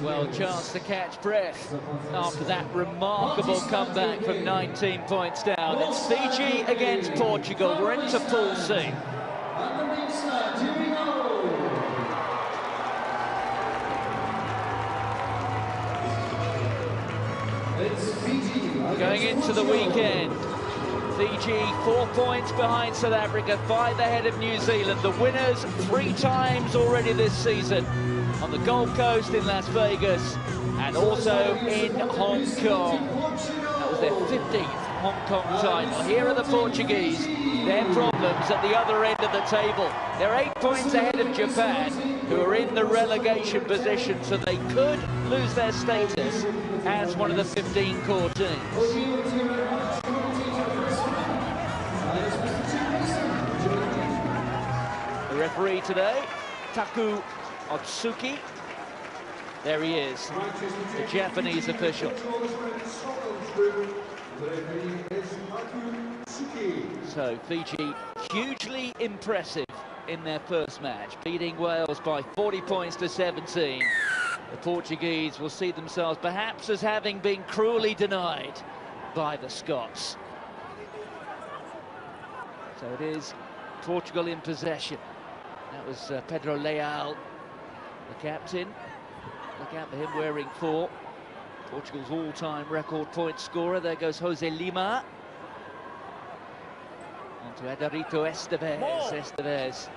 Well, chance to catch breath after that remarkable comeback from 19 points down. It's Fiji against Portugal. We're into Pool C. Going into the weekend, Fiji 4 points behind South Africa, 5 ahead of New Zealand. The winners 3 times already this season on the Gold Coast, in Las Vegas, and also in Hong Kong. That was their 15th Hong Kong title. Here are the Portuguese. Their problems at the other end of the table. They're 8 points ahead of Japan, who are in the relegation position, so they could lose their status as one of the 15 core teams. The referee today, Taku Otsuki. There he is, the Japanese official. So Fiji hugely impressive in their first match, beating Wales by 40 points to 17. The Portuguese will see themselves perhaps as having been cruelly denied by the Scots. So it is Portugal in possession. That was Pedro Leal, the captain. Look out for him wearing 4. Portugal's all-time record point scorer. There goes Jose Lima. On to Adarito Estevez. Estevez,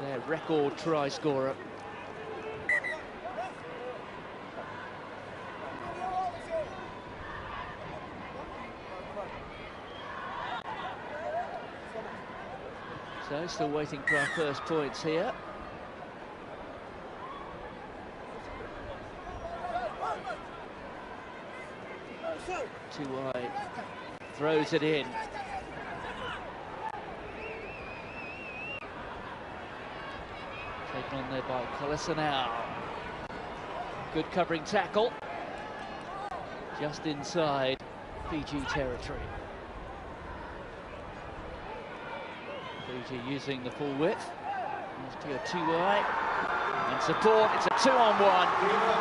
their record try scorer. So still waiting for our first points here. Too wide, throws it in. Taken on there by Colasinao. Good covering tackle. Just inside Fiji territory. Fiji using the full width. There's Pio Tuai. And support, it's a 2-on-1,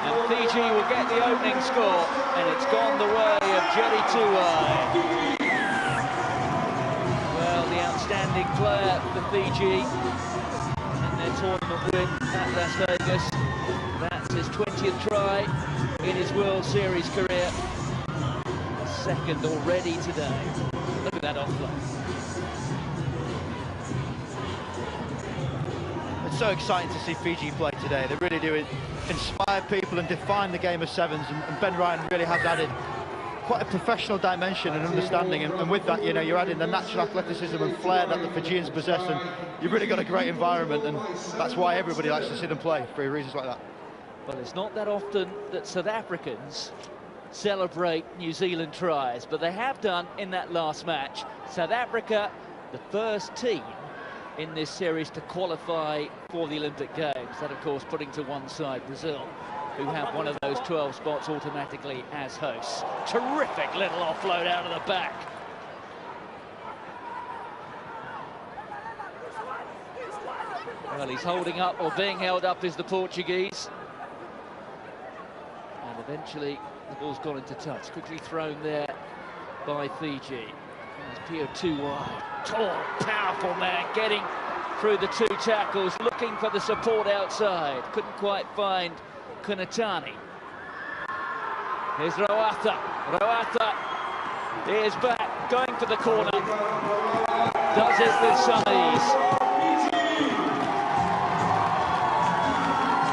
and Fiji will get the opening score, and it's gone the way of Jerry Tuai. Well, the outstanding player for Fiji in their tournament win at Las Vegas. That's his 20th try in his World Series career. Second already today. Look at that offload. It's so exciting to see Fiji play today. They really do inspire people and define the game of 7's, and Ben Ryan really has added quite a professional dimension and understanding, and with that, you know, you're adding the natural athleticism and flair that the Fijians possess, and you've really got a great environment, and that's why everybody likes to see them play, for reasons like that. Well, it's not that often that South Africans celebrate New Zealand tries, but they have done in that last match. South Africa, the first team in this series to qualify for the Olympic Games. That, of course, putting to one side Brazil, who have one of those 12 spots automatically as hosts. Terrific little offload out of the back. Well, he's holding up, or being held up is the Portuguese. And eventually the ball's gone into touch. Quickly thrown there by Fiji. There's Pio Tuai. Tall, powerful man, getting through the 2 tackles, looking for the support outside. Couldn't quite find Kunatani. Here's Roata. Roata is back, going for the corner. Does it with some ease.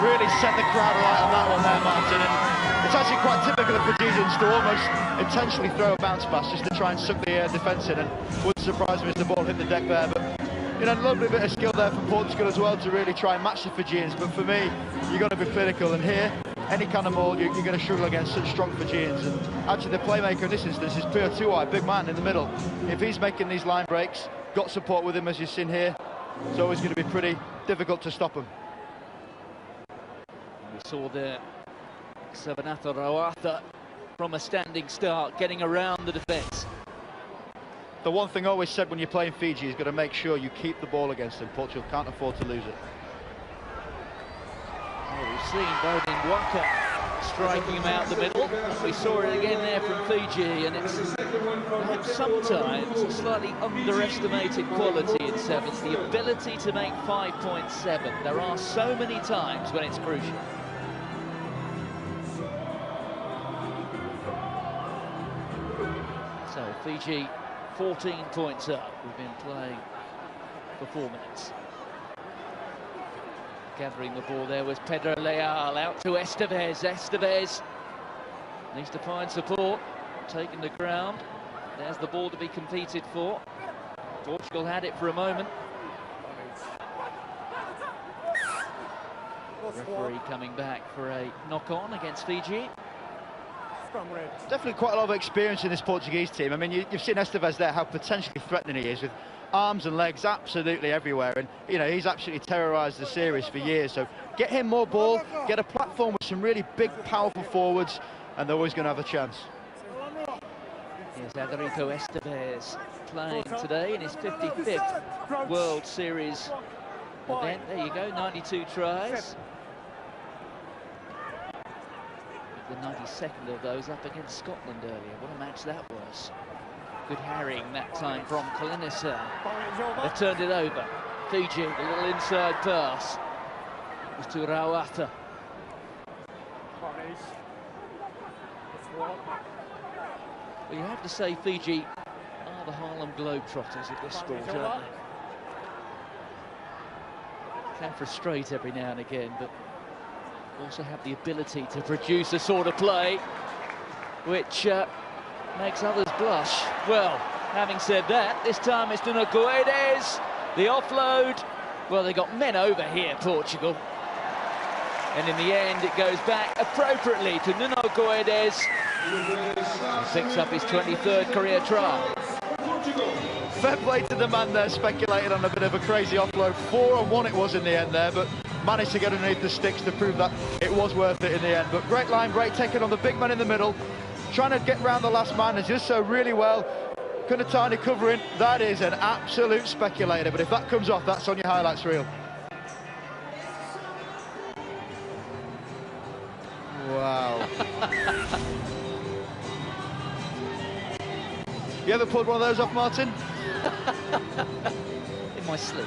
Really set the crowd alight on that one there, Martin. And it's actually quite typical of Fijians to almost intentionally throw a bounce pass just to try and suck the defence in, and wouldn't surprise me if the ball hit the deck there. But, you know, a lovely bit of skill there from Portugal as well to really try and match the Fijians. But for me, you've got to be clinical, and here, any kind of maul, you're going to struggle against such strong Fijians. And actually, the playmaker in this instance is Pio Tuai, big man in the middle. If he's making these line breaks, got support with him as you've seen here, it's always going to be pretty difficult to stop him. We saw there Savanatha Roata from a standing start, getting around the defence. The one thing I always said when you're playing Fiji is got to make sure you keep the ball against them. Portugal can't afford to lose it. Well, we've seen both in Waka striking him out the middle. We saw it again there from Fiji, and it's perhaps sometimes a slightly underestimated quality in sevens, the ability to make 5.7. There are so many times when it's crucial. So Fiji 14 points up. We've been playing for 4 minutes. Gathering the ball there was Pedro Leal, out to Estevez. Estevez needs to find support, taking the ground. There's the ball to be competed for. Portugal had it for a moment. Referee coming back for a knock-on against Fiji. Definitely quite a lot of experience in this Portuguese team. I mean, you've seen Estevez there, how potentially threatening he is, with arms and legs absolutely everywhere, and you know he's absolutely terrorised the series for years. So get him more ball, get a platform with some really big, powerful forwards, and they're always going to have a chance. Yes, Adrico Estevez playing today in his 55th World Series event. There you go, 92 tries. The 92nd of those up against Scotland earlier. What a match that was. Good harrying that time from Kolinissa. They've turned it over. Fiji, the little inside pass. It was to Rawata. Well, you have to say Fiji are the Harlem Globetrotters of this sport, aren't they? Can frustrate every now and again, but also have the ability to produce a sort of play which makes others blush. Well, having said that, this time it's Nuno Guedes. The offload. Well, they got men over here, Portugal. And in the end, it goes back appropriately to Nuno Guedes. He picks up his 23rd career try. Fair play to the man there, speculated on a bit of a crazy offload. 4-on-1 it was in the end there, but managed to get underneath the sticks to prove that it was worth it in the end. But great line break taken on the big man in the middle, trying to get round the last man, and just so really well. Kunatani covering. That is an absolute speculator, but if that comes off, that's on your highlights reel. Wow. You ever pulled one of those off, Martin? In my sleep.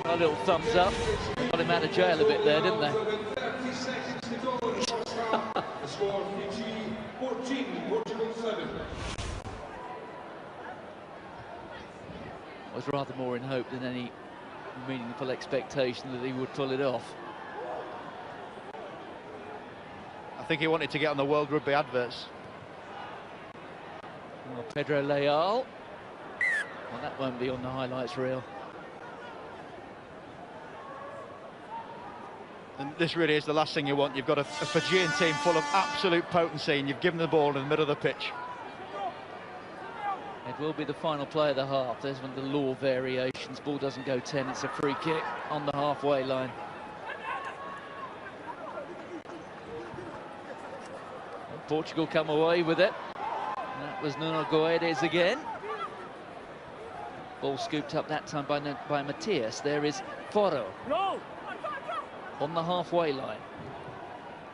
A little thumbs up. Got him out of jail a bit there, didn't they? I was rather more in hope than any meaningful expectation that he would pull it off. I think he wanted to get on the World Rugby adverts. Well, Pedro Leal. Well, that won't be on the highlights reel. And this really is the last thing you want. You've got a Fijian team full of absolute potency, and you've given the ball in the middle of the pitch. It will be the final play of the half. There's one of the law variations. Ball doesn't go 10, it's a free kick on the halfway line. And Portugal come away with it. And that was Nuno Guedes again. Ball scooped up that time by Matias. There is Foro on the halfway line.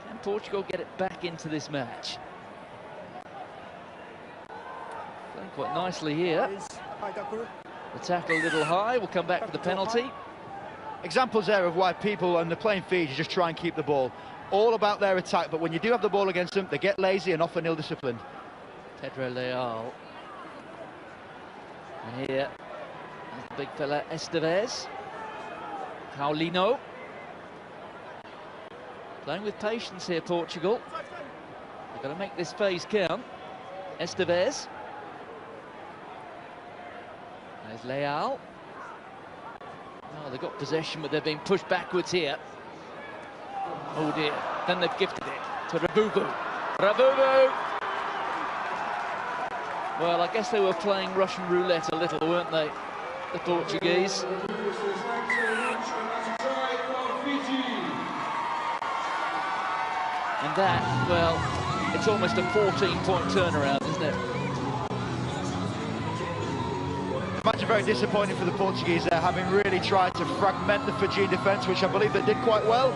Can Portugal get it back into this match? Playing quite nicely here. The tackle a little high, will come back for the penalty. Examples there of why people, and they're playing Fiji, just try and keep the ball. All about their attack, but when you do have the ball against them, they get lazy and often ill-disciplined. Pedro Leal. And here, the big fella Estevez. Paulino. Playing with patience here, Portugal. They've got to make this phase count. Estevez. There's Leal. Oh, they've got possession, but they're being pushed backwards here. Oh dear. Then they've gifted it to Rabubu. Rabubu! Well, I guess they were playing Russian roulette a little, weren't they, the Portuguese? And that, well, it's almost a 14-point turnaround, isn't it? The match is very disappointing for the Portuguese there, having really tried to fragment the Fiji defence, which I believe they did quite well.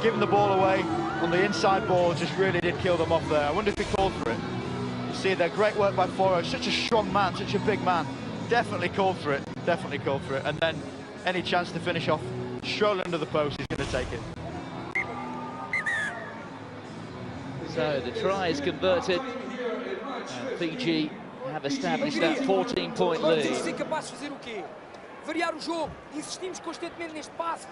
giving the ball away on the inside ball just really did kill them off there. I wonder if he called for it. You see there, great work by Foro, such a strong man, such a big man. Definitely called for it, definitely called for it. And then any chance to finish off strolling under the post, he's going to take it. So the try is converted, and Fiji have established that 14-point lead. Variar o jogo, insistimos constantemente neste passe,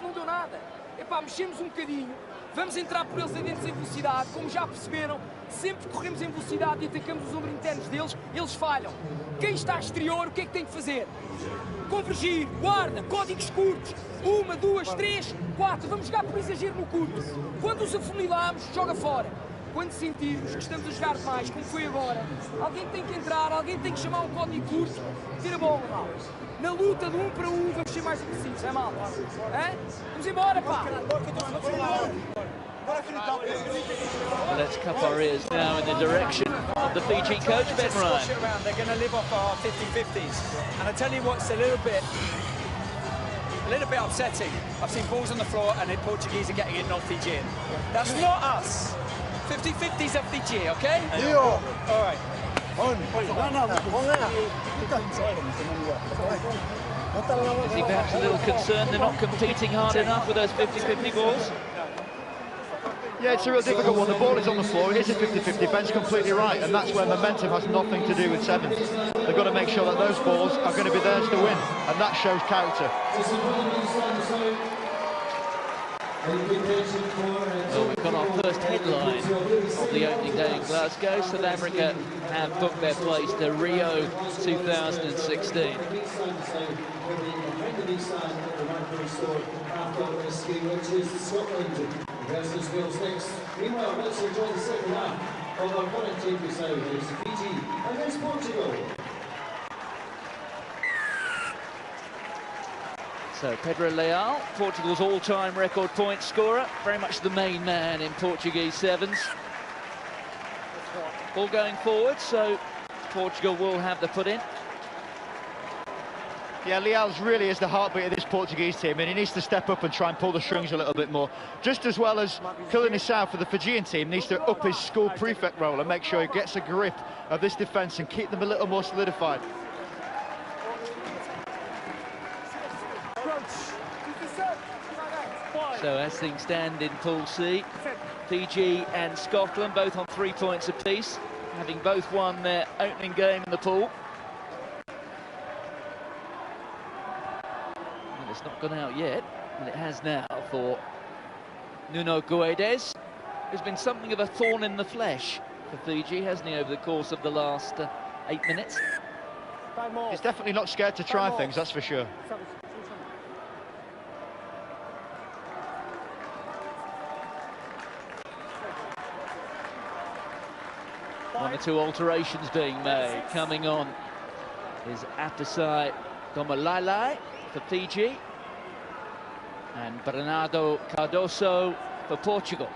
não deu nada. Epá, mexemos um bocadinho, vamos entrar por eles dentro em velocidade, como já perceberam, sempre que corremos em velocidade e atacamos os ombros internos deles, eles falham. Quem está exterior, o que é que tem que fazer? Convergir, guarda, códigos curtos, 1, 2, 3, 4, vamos jogar por exagero no curto. Quando os afunilamos, joga fora. Quando sentirmos que estamos a jogar demais, como foi agora, alguém tem que entrar, alguém tem que chamar um código curto, ter a bola, mal. Na luta de 1 para 1, vamos ser mais agressivos, é mal? Vamos embora, pá! Let's cup our ears now in the direction of the Fiji coach, Ben Ryan. They're going to live off our 50-50s. And I tell you what's a little bit upsetting. I've seen balls on the floor and the Portuguese are getting it, not Fijian. That's not us. 50-50s are Fiji, okay? All right. Is he perhaps a little concerned they're not competing hard enough with those 50-50 balls? Yeah, it's a real difficult one. The ball is on the floor, it is a 50-50, Ben's completely right, and that's where momentum has nothing to do with 7's. They've got to make sure that those balls are going to be theirs to win, and that shows character. Well, we've got our first headline of the opening day in Glasgow. South Africa have booked their place to Rio 2016. Versus Wales next. Meanwhile, let's enjoy the second half of our connectivity side. It's Fiji against Portugal. So Pedro Leal, Portugal's all-time record point scorer, very much the main man in Portuguese sevens. Ball going forward, so Portugal will have the put in. Yeah, Leal's really is the heartbeat of this Portuguese team, and he needs to step up and try and pull the strings a little bit more. Just as well as Kulanisau for the Fijian team needs to up his school prefect role and make sure he gets a grip of this defence and keep them a little more solidified. So as things stand in Pool C, Fiji and Scotland both on 3 points apiece, having both won their opening game in the pool. It's not gone out yet, and it has now for Nuno Guedes, who's been something of a thorn in the flesh for Fiji, hasn't he, over the course of the last 8 minutes? He's definitely not scared to try things, that's for sure. One or two alterations being made. Coming on is Apisai Domalalai for Fiji, and Bernardo Cardoso for Portugal.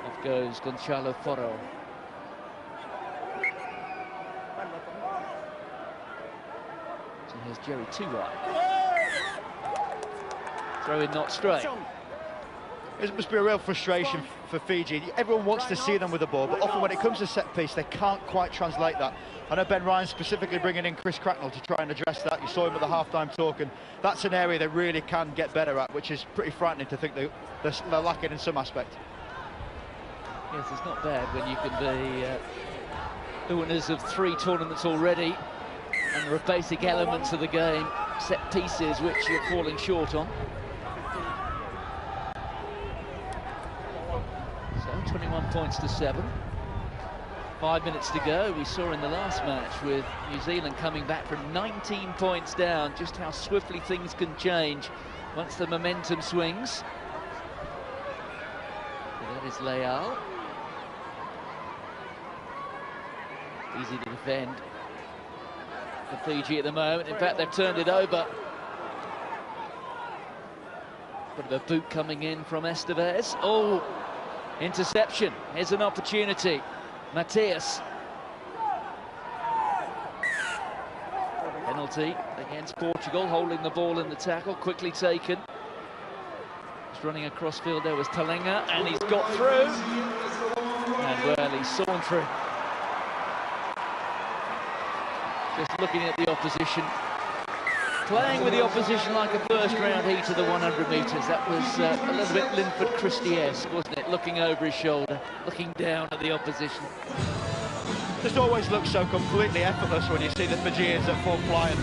Off goes Gonçalo Foro. So here's Jerry Tuwai. Throw in not straight. It must be a real frustration for Fiji. Everyone wants to see them with the ball, but often when it comes to set piece, they can't quite translate that. I know Ben Ryan specifically bringing in Chris Cracknell to try and address that. You saw him at the half-time talk, and that's an area they really can get better at, which is pretty frightening to think they're lacking in some aspect. Yes, it's not bad when you can be the winners of 3 tournaments already, and there are basic elements of the game, set pieces, which you're falling short on. So 21 points to 7. 5 minutes to go. We saw in the last match with New Zealand coming back from 19 points down, just how swiftly things can change once the momentum swings. So that is Leal. Easy to defend for Fiji at the moment. In fact, they've turned it over. Bit of a boot coming in from Estevez. Oh, interception. Here's an opportunity. Matthias. Penalty against Portugal, holding the ball in the tackle, quickly taken. running across field there was Talinga, and he's got through. And well, he's sauntering. Just looking at the opposition. Playing with the opposition like a first-round heat of the 100 metres. That was a little bit Linford Christie-esque, wasn't it? Looking over his shoulder, looking down at the opposition. Just always looks so completely effortless when you see the Fijians at full flying.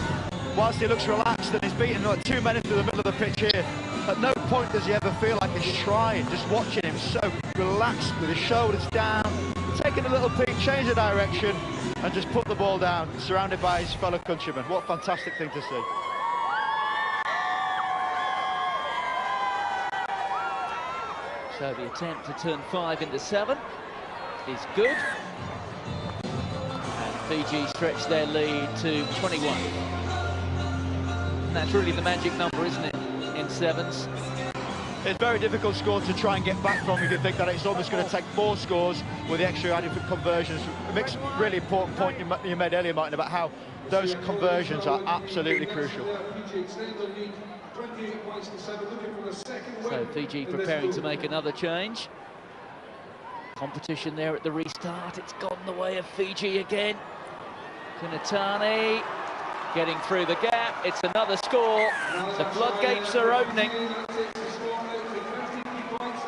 Whilst he looks relaxed and he's beating like 2 men into the middle of the pitch here, at no point does he ever feel like he's trying. Just watching him so relaxed with his shoulders down, taking a little peek, change the direction, and just put the ball down, surrounded by his fellow countrymen. What a fantastic thing to see. So the attempt to turn 5 into 7 is good. And Fiji stretch their lead to 21. And that's really the magic number, isn't it, in 7's? It's a very difficult score to try and get back from if you think that it's almost going to take 4 scores with the extra added conversions. It makes a really important point you made earlier, Martin, about how those conversions are absolutely crucial. So Fiji preparing to make another change. Competition there at the restart. It's gone the way of Fiji again. Kunatani getting through the gap. It's another score. The floodgates are opening.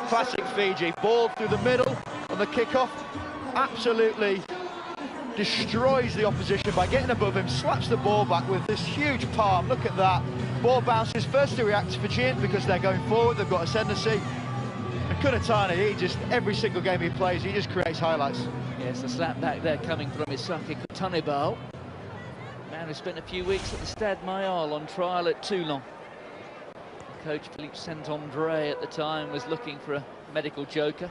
Classic Fiji. Ball through the middle on the kickoff. Absolutely destroys the opposition by getting above him, slaps the ball back with this huge palm. Look at that. Ball bounces first to react to Fijian because they're going forward, they've got ascendancy. And Kunatani, he just, every single game he plays, he just creates highlights. Yes, the slap back there coming from Isaki Kutanibao. Man who spent a few weeks at the Stade Mayal on trial at Toulon. Coach Philippe Saint-André at the time was looking for a medical joker.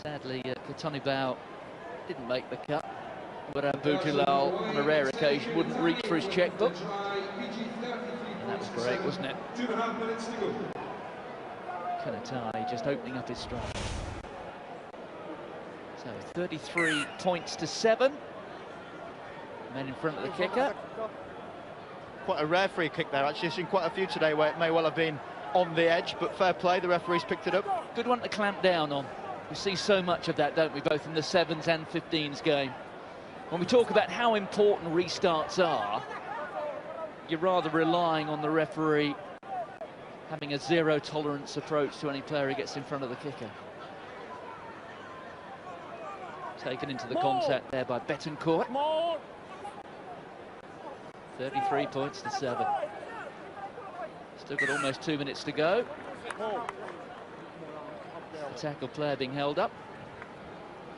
Sadly, Kutanibao didn't make the cut, but Abu Jalal, on a rare occasion, wouldn't reach for his checkbook. And that was great, wasn't it? 2.5 minutes to go. Kunatani just opening up his stride. So 33 points to 7. Men in front of the kicker. Quite a rare free kick there, actually. I've seen quite a few today where it may well have been on the edge, but fair play, the referee's picked it up. Good one to clamp down on. We see so much of that, don't we, both in the 7's and 15's game. When we talk about how important restarts are, you're rather relying on the referee having a zero-tolerance approach to any player who gets in front of the kicker. Taken into the contact there by Betancourt. 33 points to 7. Still got almost 2 minutes to go. The tackle player being held up.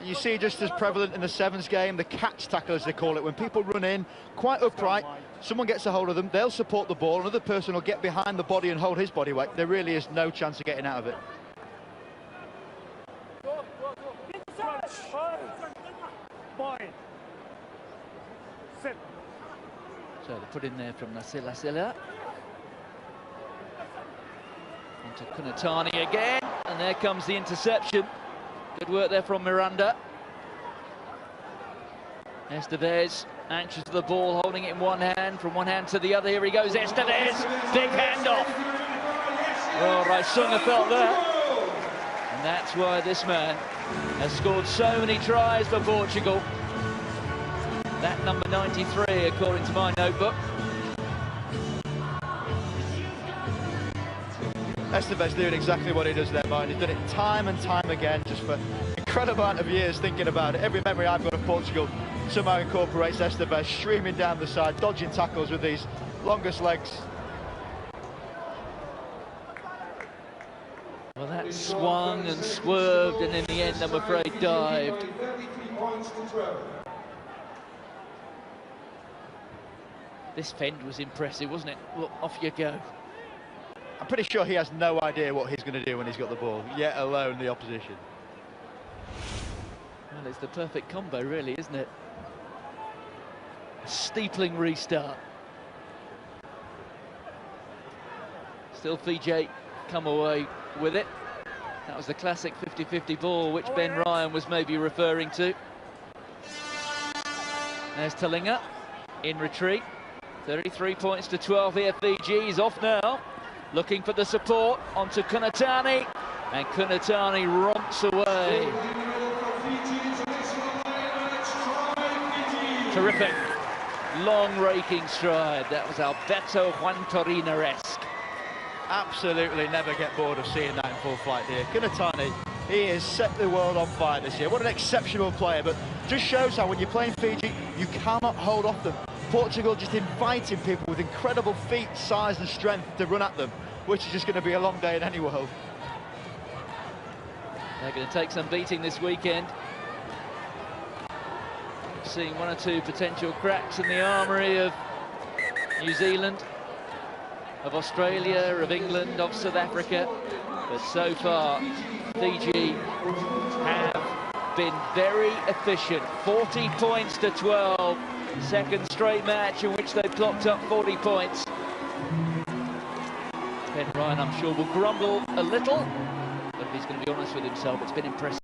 You see, just as prevalent in the 7's game, the catch tackle, as they call it, when people run in quite upright, someone gets a hold of them, they'll support the ball, another person will get behind the body and hold his body weight. There really is no chance of getting out of it. So they put in there from Nasila Silla. Into Kunatani again, and there comes the interception. Good work there from Miranda. Estevez, anxious to the ball, holding it in one hand, from one hand to the other. Here he goes, Estevez, big handoff. Oh, Raisunga felt that. And that's why this man has scored so many tries for Portugal. That number 93, according to my notebook. Estevez doing exactly what he does there, Martin. He's done it time and time again, just for an incredible amount of years thinking about it. Every memory I've got of Portugal somehow incorporates Estevez streaming down the side, dodging tackles with these longest legs. Well, that swung and swerved, and in the end, I'm afraid, dived. This fend was impressive, wasn't it? Look, off you go. I'm pretty sure he has no idea what he's going to do when he's got the ball, yet alone the opposition. Well, it's the perfect combo, really, isn't it? A steepling restart. Still Fiji come away with it. That was the classic 50-50 ball, which Ben Ryan was maybe referring to. There's Talinga in retreat. 33 points to 12 here. Fiji is off now. Looking for the support onto Kunatani, and Kunatani romps away. Terrific, long raking stride. That was Alberto Juantorina-esque. Absolutely never get bored of seeing that in full flight here. Kunatani, he has set the world on fire this year. What an exceptional player, but just shows how when you're playing Fiji, you cannot hold off them. Portugal just inviting people with incredible feet, size and strength to run at them, which is just going to be a long day in any world. They're going to take some beating this weekend. Seeing one or two potential cracks in the armoury of New Zealand, of Australia, of England, of South Africa. But so far, Fiji have been very efficient. 40 points to 12. Second straight match in which they've clocked up 40 points. Ben Ryan, I'm sure, will grumble a little, but he's going to be honest with himself. It's been impressive.